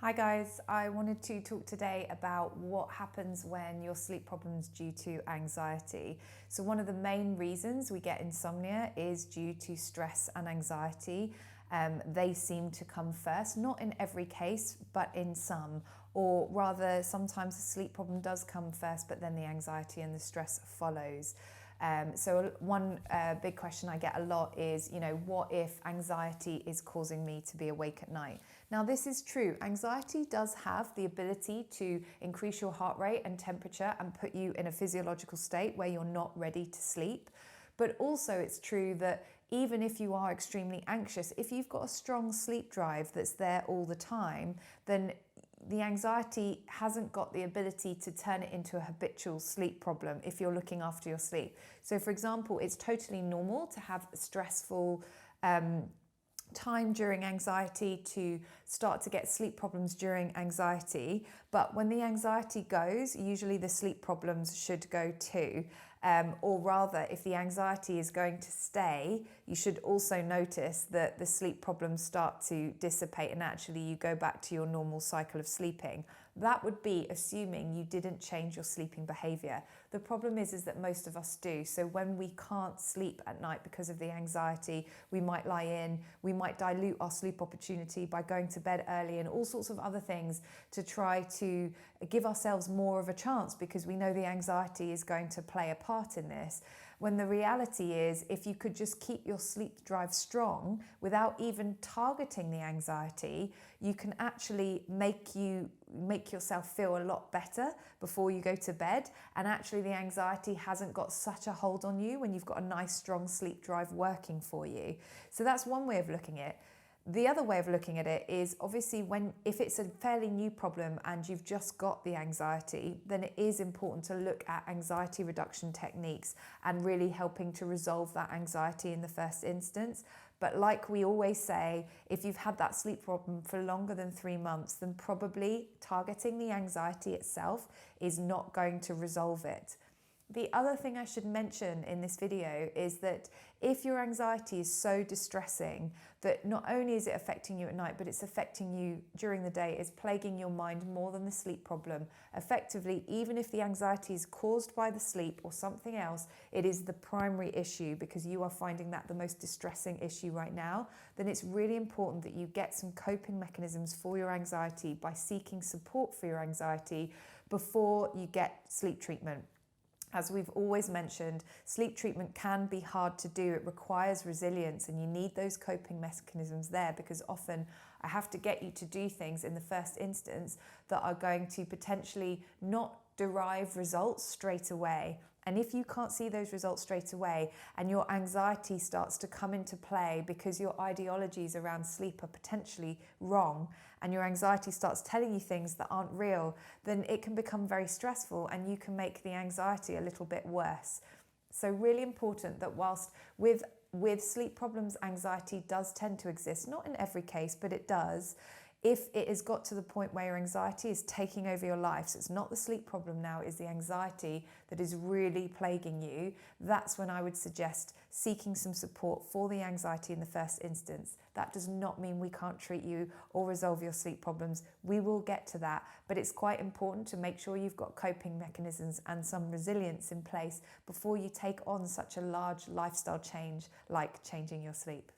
Hi guys, I wanted to talk today about what happens when your sleep problems due to anxiety. So one of the main reasons we get insomnia is due to stress and anxiety. They seem to come first, not in every case, but in some. Or rather, sometimes the sleep problem does come first, but then the anxiety and the stress follows. So one big question I get a lot is, what if anxiety is causing me to be awake at night? Now, this is true. Anxiety does have the ability to increase your heart rate and temperature and put you in a physiological state where you're not ready to sleep. But also it's true that even if you are extremely anxious, if you've got a strong sleep drive that's there all the time, then the anxiety hasn't got the ability to turn it into a habitual sleep problem if you're looking after your sleep. So for example, it's totally normal to have a stressful time during anxiety, to start to get sleep problems during anxiety. But when the anxiety goes, usually the sleep problems should go too. Or rather, if the anxiety is going to stay, you should also notice that the sleep problems start to dissipate and actually you go back to your normal cycle of sleeping. That would be assuming you didn't change your sleeping behavior. The problem is that most of us do. So when we can't sleep at night because of the anxiety, we might lie in, we might dilute our sleep opportunity by going to bed early and all sorts of other things to try to give ourselves more of a chance because we know the anxiety is going to play a part in this. When the reality is, if you could just keep your sleep drive strong without even targeting the anxiety, you can actually make yourself feel a lot better before you go to bed. And actually the anxiety hasn't got such a hold on you when you've got a nice strong sleep drive working for you. So that's one way of looking at it. The other way of looking at it is obviously if it's a fairly new problem and you've just got the anxiety, then it is important to look at anxiety reduction techniques and really helping to resolve that anxiety in the first instance. But like we always say, if you've had that sleep problem for longer than 3 months, then probably targeting the anxiety itself is not going to resolve it. The other thing I should mention in this video is that if your anxiety is so distressing that not only is it affecting you at night, but it's affecting you during the day, it's plaguing your mind more than the sleep problem. Effectively, even if the anxiety is caused by the sleep or something else, it is the primary issue because you are finding that the most distressing issue right now, then it's really important that you get some coping mechanisms for your anxiety by seeking support for your anxiety before you get sleep treatment. As we've always mentioned, sleep treatment can be hard to do. It requires resilience and you need those coping mechanisms there because often I have to get you to do things in the first instance that are going to potentially not derive results straight away. And if you can't see those results straight away and your anxiety starts to come into play because your ideologies around sleep are potentially wrong and your anxiety starts telling you things that aren't real, then it can become very stressful and you can make the anxiety a little bit worse. So really important that whilst with sleep problems, anxiety does tend to exist, not in every case, but it does. If it has got to the point where your anxiety is taking over your life, so it's not the sleep problem now, it's the anxiety that is really plaguing you, that's when I would suggest seeking some support for the anxiety in the first instance. That does not mean we can't treat you or resolve your sleep problems. We will get to that, but it's quite important to make sure you've got coping mechanisms and some resilience in place before you take on such a large lifestyle change like changing your sleep.